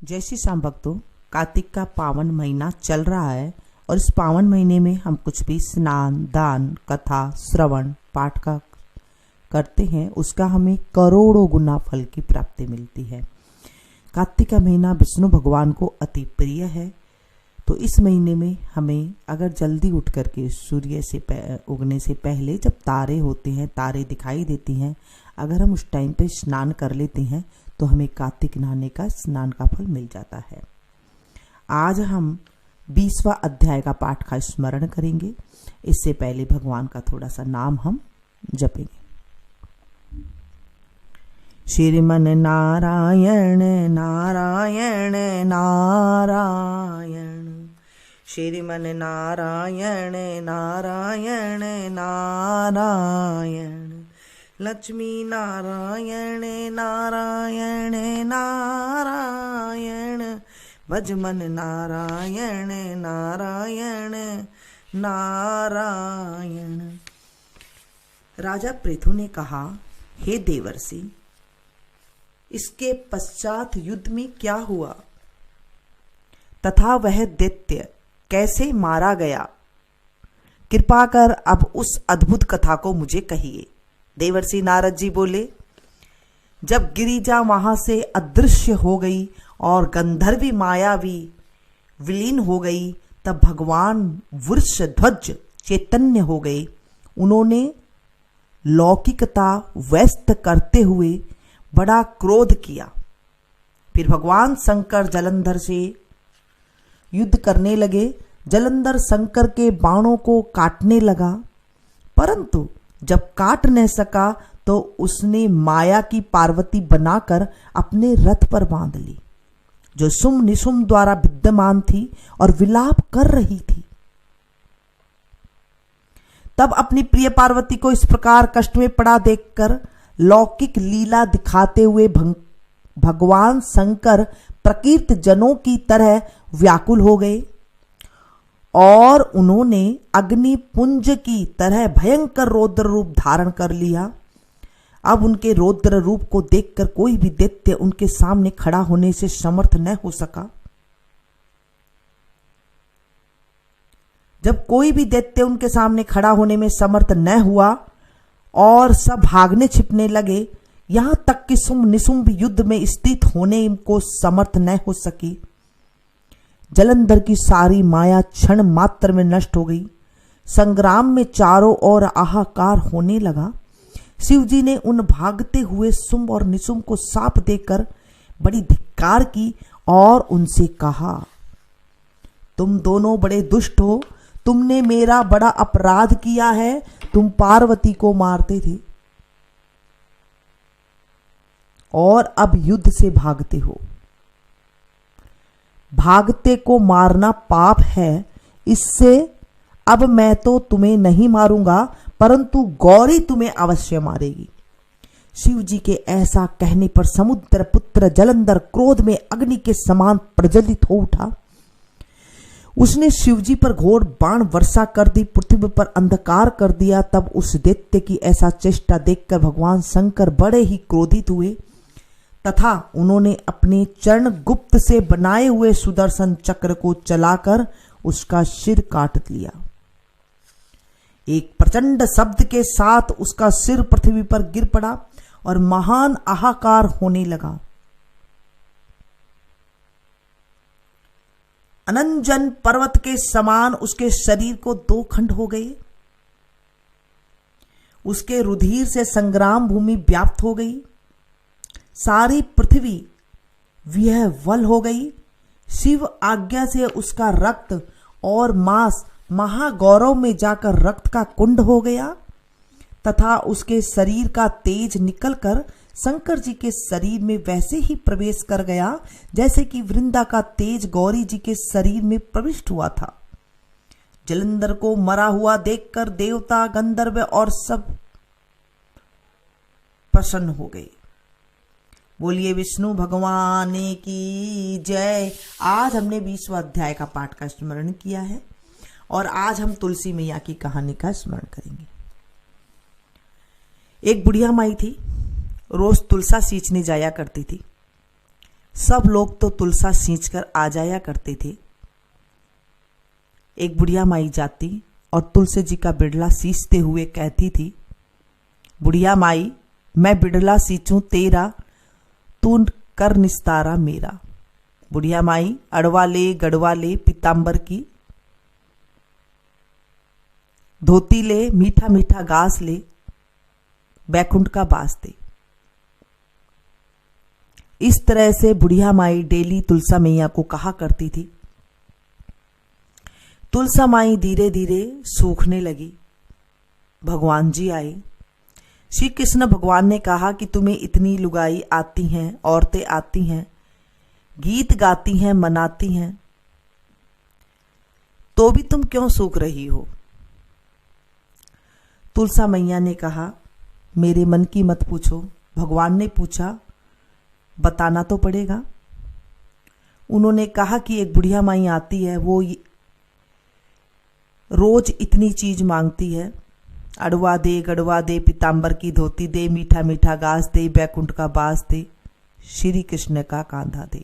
जय श्री श्याम भक्तों, कार्तिक का पावन महीना चल रहा है और इस पावन महीने में हम कुछ भी स्नान, दान, कथा, श्रवण, पाठ का करते हैं, उसका हमें करोड़ों गुना फल की प्राप्ति मिलती है। कार्तिक का महीना विष्णु भगवान को अति प्रिय है, तो इस महीने में हमें अगर जल्दी उठ करके सूर्य से उगने से पहले जब तारे होते हैं, तारे दिखाई देती हैं, अगर हम उस टाइम पे स्नान कर लेते हैं तो हमें कार्तिक नहाने का स्नान का फल मिल जाता है। आज हम 20वां अध्याय का पाठ का स्मरण करेंगे। इससे पहले भगवान का थोड़ा सा नाम हम जपेंगे। श्रीमन नारायण नारायण नारायण, श्रीमन नारायण नारायण नारायण, लक्ष्मी नारायण नारायण नारायण, भजमन नारायण नारायण नारायण। राजा पृथु ने कहा, हे देवर्षि, इसके पश्चात युद्ध में क्या हुआ तथा वह दैत्य कैसे मारा गया? कृपा कर अब उस अद्भुत कथा को मुझे कहिए। देवर्षि नारद जी बोले, जब गिरिजा वहां से अदृश्य हो गई और गंधर्वी माया भी विलीन हो गई, तब भगवान वृषध्वज चैतन्य हो गए। उन्होंने लौकिकता व्यस्त करते हुए बड़ा क्रोध किया। फिर भगवान शंकर जलंधर से युद्ध करने लगे। जलंधर शंकर के बाणों को काटने लगा, परंतु जब काट न सका तो उसने माया की पार्वती बनाकर अपने रथ पर बांध ली, जो सुम निशुम द्वारा विद्यमान थी और विलाप कर रही थी। तब अपनी प्रिय पार्वती को इस प्रकार कष्ट में पड़ा देखकर लौकिक लीला दिखाते हुए भगवान शंकर प्रकीर्त जनों की तरह व्याकुल हो गए और उन्होंने अग्नि पुंज की तरह भयंकर रौद्र रूप धारण कर लिया। अब उनके रौद्र रूप को देखकर कोई भी दैत्य उनके सामने खड़ा होने से समर्थ न हो सका। जब कोई भी दैत्य उनके सामने खड़ा होने में समर्थ न हुआ और सब भागने छिपने लगे, यहां तक कि सुम निशुम भी युद्ध में स्थित होने को समर्थ न हो सकी। जलंधर की सारी माया क्षण मात्र में नष्ट हो गई। संग्राम में चारों ओर हाहाकार होने लगा। शिवजी ने उन भागते हुए सुम और निशुम को साप देकर बड़ी धिक्कार की और उनसे कहा, तुम दोनों बड़े दुष्ट हो, तुमने मेरा बड़ा अपराध किया है। तुम पार्वती को मारते थे और अब युद्ध से भागते हो। भागते को मारना पाप है, इससे अब मैं तो तुम्हें नहीं मारूंगा, परंतु गौरी तुम्हें अवश्य मारेगी। शिव जी के ऐसा कहने पर समुद्र पुत्र जलंधर क्रोध में अग्नि के समान प्रज्वलित हो उठा। उसने शिवजी पर घोर बाण वर्षा कर दी, पृथ्वी पर अंधकार कर दिया। तब उस दैत्य की ऐसा चेष्टा देखकर भगवान शंकर बड़े ही क्रोधित हुए तथा उन्होंने अपने चरण गुप्त से बनाए हुए सुदर्शन चक्र को चलाकर उसका सिर काट लिया। एक प्रचंड शब्द के साथ उसका सिर पृथ्वी पर गिर पड़ा और महान हाहाकार होने लगा। अनंजन पर्वत के समान उसके शरीर को 2 खंड हो गए। उसके रुधिर से संग्राम भूमि व्याप्त हो गई। सारी पृथ्वी विह्वल हो गई। शिव आज्ञा से उसका रक्त और मांस महागौरव में जाकर रक्त का कुंड हो गया तथा उसके शरीर का तेज निकलकर शंकर जी के शरीर में वैसे ही प्रवेश कर गया जैसे कि वृंदा का तेज गौरी जी के शरीर में प्रविष्ट हुआ था। जलंधर को मरा हुआ देखकर देवता, गंधर्व और सब प्रसन्न हो गए। बोलिए विष्णु भगवान की जय। आज हमने 20वां अध्याय का पाठ का स्मरण किया है और आज हम तुलसी मैया की कहानी का स्मरण करेंगे। एक बुढ़िया माई थी, रोज तुलसा सींचने जाया करती थी। सब लोग तो तुलसा सींच कर आ जाया करते थे। एक बुढ़िया माई जाती और तुलसी जी का बिड़ला सींचते हुए कहती थी, बुढ़िया माई मैं बिड़ला सींचूं तेरा, तू कर निस्तारा मेरा। बुढ़िया माई अड़वा ले गड़वा ले पीताम्बर की धोती ले, मीठा मीठा घास ले, बैकुंठ का बास दे। इस तरह से बुढ़िया माई डेली तुलसा मैया को कहा करती थी। तुलसा माई धीरे धीरे सूखने लगी। भगवान जी आए। श्री कृष्ण भगवान ने कहा कि तुम्हें इतनी लुगाई आती हैं, औरतें आती हैं, गीत गाती हैं, मनाती हैं, तो भी तुम क्यों सूख रही हो? तुलसा मैया ने कहा, मेरे मन की मत पूछो। भगवान ने पूछा, बताना तो पड़ेगा। उन्होंने कहा कि एक बुढ़िया माई आती है, वो रोज इतनी चीज मांगती है, अड़वा दे गड़वा दे, पीताम्बर की धोती दे, मीठा मीठा घास दे, बैकुंठ का बास दे, श्री कृष्ण का कांधा दे।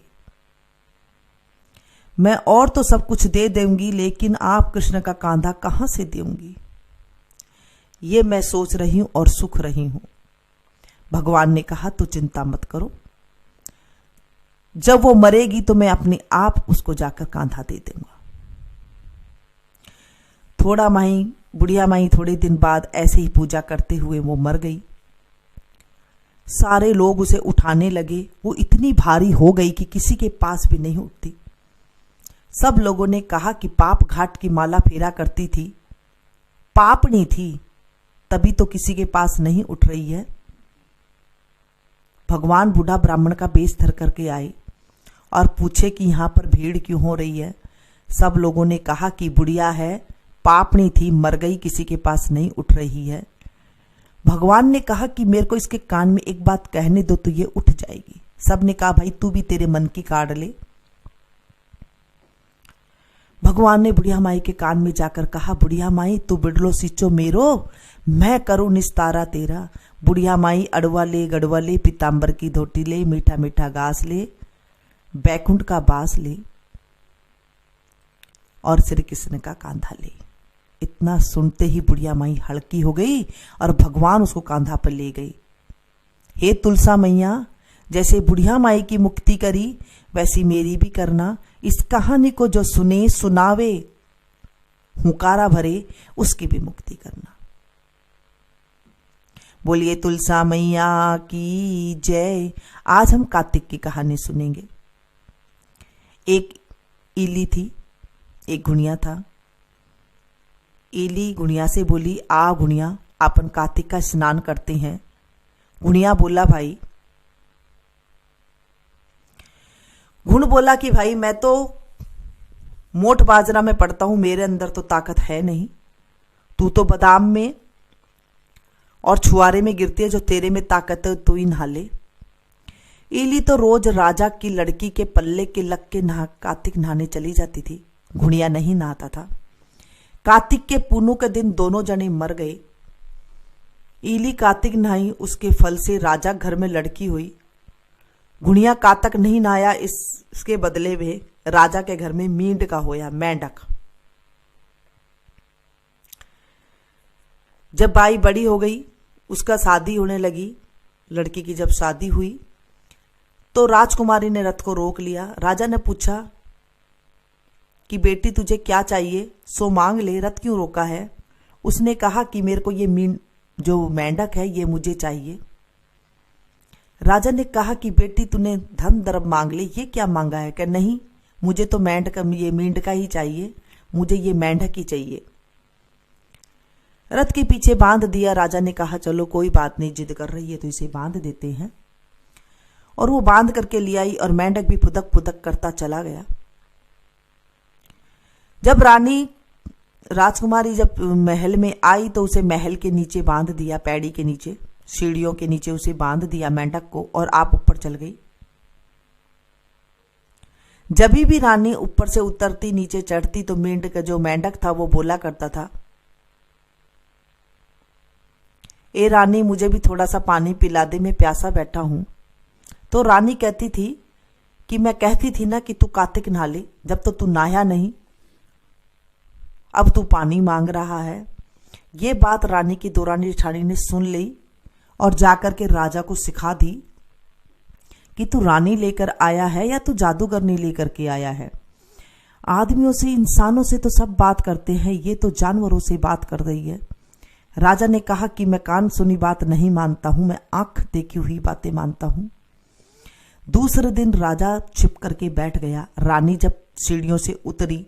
मैं और तो सब कुछ दे दूंगी, लेकिन आप कृष्ण का कांधा कहां से दूंगी? ये मैं सोच रही हूं और सुख रही हूं। भगवान ने कहा, तो चिंता मत करो, जब वो मरेगी तो मैं अपने आप उसको जाकर कांधा दे दूंगा। बुढ़िया माई थोड़े दिन बाद ऐसे ही पूजा करते हुए वो मर गई। सारे लोग उसे उठाने लगे। वो इतनी भारी हो गई कि किसी के पास भी नहीं उठती। सब लोगों ने कहा कि पाप घाट की माला फेरा करती थी, पापनी थी, तभी तो किसी के पास नहीं उठ रही है। भगवान बूढ़ा ब्राह्मण का बेश धर करके आए और पूछे कि यहां पर भीड़ क्यों हो रही है। सब लोगों ने कहा कि बुढ़िया है, पापनी थी, मर गई, किसी के पास नहीं उठ रही है। भगवान ने कहा कि मेरे को इसके कान में एक बात कहने दो तो ये उठ जाएगी। सब ने कहा, भाई तू भी तेरे मन की काढ़ ले। भगवान ने बुढ़िया माई के कान में जाकर कहा, बुढ़िया माई तू बिड़लो सींचो मेरो, मैं करूं निस्तारा तेरा। बुढ़िया माई अड़वा ले गड़वा ले, पीताम्बर की धोती ले, मीठा मीठा घास ले, बैकुंठ का बास ले और श्री कृष्ण का कांधा ले। इतना सुनते ही बुढ़िया माई हल्की हो गई और भगवान उसको कांधा पर ले गई। हे तुलसा मैया, जैसे बुढ़िया माई की मुक्ति करी वैसी मेरी भी करना। इस कहानी को जो सुने सुनावे, हुंकारा भरे, उसकी भी मुक्ति करना। बोलिए तुलसा मैया की जय। आज हम कार्तिक की कहानी सुनेंगे। एक इली थी, एक गुड़िया था। इली गुड़िया से बोली, आ गुड़िया अपन कार्तिक का स्नान करते हैं। गुड़िया बोला, भाई। गुण बोला कि भाई मैं तो मोट बाजरा में पड़ता हूं, मेरे अंदर तो ताकत है नहीं। तू तो बादाम में और छुआरे में गिरती है, जो तेरे में ताकत है तू ही नहा ले। इली तो रोज राजा की लड़की के पल्ले के लग के कार्तिक नहाने चली जाती थी। गुड़िया नहीं नहाता था। कार्तिक के पूनू के दिन दोनों जने मर गए। इली कार्तिक नहाई, उसके फल से राजा घर में लड़की हुई। गुड़िया कार्तिक नहीं नहाया, इसके बदले में राजा के घर में मींड का होया, मेंढक। जब बाई बड़ी हो गई, उसका शादी होने लगी। लड़की की जब शादी हुई तो राजकुमारी ने रथ को रोक लिया। राजा ने पूछा कि बेटी तुझे क्या चाहिए, सो मांग ले, रथ क्यों रोका है? उसने कहा कि मेरे को ये जो मेंढक है ये मुझे चाहिए। राजा ने कहा कि बेटी तूने धन दर्भ मांग ले, ये क्या मांगा है? क्या नहीं, मुझे तो ये मींड का ही चाहिए, मुझे ये मेंढक ही चाहिए। रथ के पीछे बांध दिया। राजा ने कहा चलो कोई बात नहीं, जिद कर रही है तो इसे बांध देते हैं। और वो बांध करके ले आई और मेंढक भी फुदक फुदक करता चला गया। जब राजकुमारी जब महल में आई तो उसे महल के नीचे बांध दिया, पैड़ी के नीचे, सीढ़ियों के नीचे उसे बांध दिया मेंढक को, और आप ऊपर चल गई। जब भी रानी ऊपर से उतरती नीचे चढ़ती तो मींड का जो मेंढक था वो बोला करता था, ए रानी मुझे भी थोड़ा सा पानी पिला दे, मैं प्यासा बैठा हूं। तो रानी कहती थी कि मैं कहती थी ना कि तू कार्तिक नहा ले, जब तो तू नहाया नहीं, अब तू पानी मांग रहा है। ये बात रानी की दौरानी जेठानी ने सुन ली और जाकर के राजा को सिखा दी कि तू रानी लेकर आया है या तू जादूगरनी लेकर के आया है। आदमियों से, इंसानों से तो सब बात करते हैं, ये तो जानवरों से बात कर रही है। राजा ने कहा कि मैं कान सुनी बात नहीं मानता हूं, मैं आंख देखी हुई बातें मानता हूं। दूसरे दिन राजा छिप करके बैठ गया। रानी जब सीढ़ियों से उतरी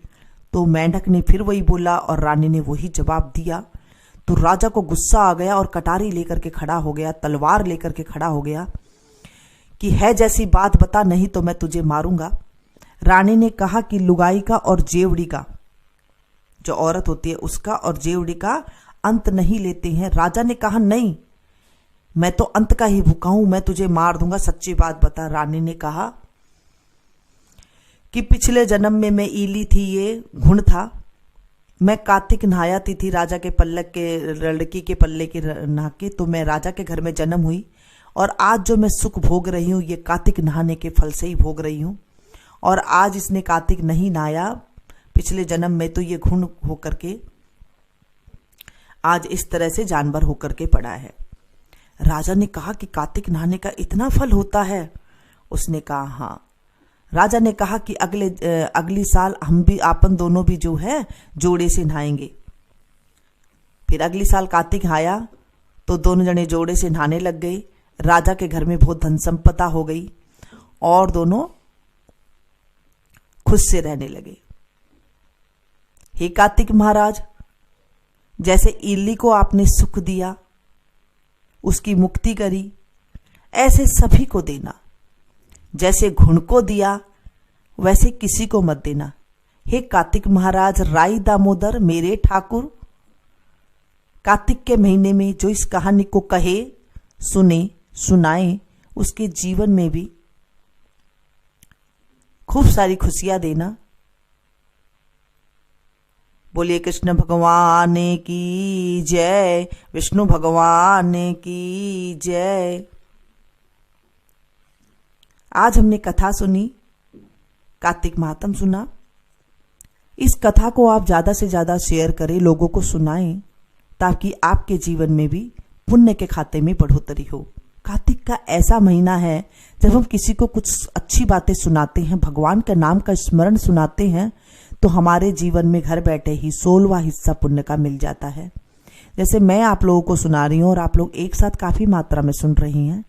तो मेंढक ने फिर वही बोला और रानी ने वही जवाब दिया। तो राजा को गुस्सा आ गया और कटारी लेकर के खड़ा हो गया, तलवार लेकर के खड़ा हो गया कि है जैसी बात बता, नहीं तो मैं तुझे मारूंगा। रानी ने कहा कि लुगाई का और जेवड़ी का, जो औरत होती है उसका और जेवड़ी का अंत नहीं लेते हैं। राजा ने कहा नहीं, मैं तो अंत का ही भूखा हूं, मैं तुझे मार दूंगा, सच्ची बात बता। रानी ने कहा कि पिछले जन्म में मैं ईली थी, ये घुण था, मैं कार्तिक नहायाती थी राजा के पल्लक के, लड़की के पल्ले के नहा के, तो मैं राजा के घर में जन्म हुई और आज जो मैं सुख भोग रही हूं ये कार्तिक नहाने के फल से ही भोग रही हूं। और आज इसने कार्तिक नहीं नहाया पिछले जन्म में, तो ये घुण होकर के आज इस तरह से जानवर होकर के पड़ा है। राजा ने कहा कि कार्तिक नहाने का इतना फल होता है? उसने कहा हाँ। राजा ने कहा कि अगली साल हम भी, आपन दोनों भी जो है जोड़े से नहाएंगे। फिर अगली साल कार्तिक आया तो दोनों जने जोड़े से नहाने लग गए। राजा के घर में बहुत धन संपदा हो गई और दोनों खुश से रहने लगे। हे कार्तिक महाराज, जैसे इल्ली को आपने सुख दिया, उसकी मुक्ति करी, ऐसे सभी को देना। जैसे घुण को दिया वैसे किसी को मत देना। हे कार्तिक महाराज, राई दामोदर मेरे ठाकुर, कार्तिक के महीने में जो इस कहानी को कहे, सुने, सुनाए, उसके जीवन में भी खूब सारी खुशियां देना। बोलिए कृष्ण भगवान की जय, विष्णु भगवान की जय। आज हमने कथा सुनी, कार्तिक महात्म सुना। इस कथा को आप ज्यादा से ज्यादा शेयर करें, लोगों को सुनाएं, ताकि आपके जीवन में भी पुण्य के खाते में बढ़ोतरी हो। कार्तिक का ऐसा महीना है जब हम किसी को कुछ अच्छी बातें सुनाते हैं, भगवान के नाम का स्मरण सुनाते हैं, तो हमारे जीवन में घर बैठे ही 16वां हिस्सा पुण्य का मिल जाता है। जैसे मैं आप लोगों को सुना रही हूं और आप लोग एक साथ काफी मात्रा में सुन रही हैं,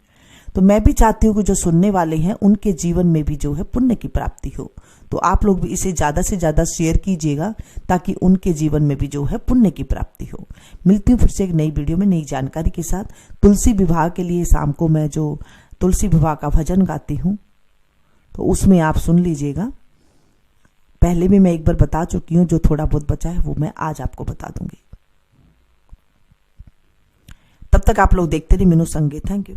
तो मैं भी चाहती हूँ कि जो सुनने वाले हैं उनके जीवन में भी जो है पुण्य की प्राप्ति हो। तो आप लोग भी इसे ज्यादा से ज्यादा शेयर कीजिएगा ताकि उनके जीवन में भी जो है पुण्य की प्राप्ति हो। मिलती हूँ फिर से एक नई वीडियो में नई जानकारी के साथ। तुलसी विवाह के लिए शाम को मैं जो तुलसी विवाह का भजन गाती हूँ तो उसमें आप सुन लीजिएगा। पहले भी मैं एक बार बता चुकी हूँ, जो थोड़ा बहुत बचा है वो मैं आज आपको बता दूंगी। तब तक आप लोग देखते रहिए मीनू संगीत। Thank you.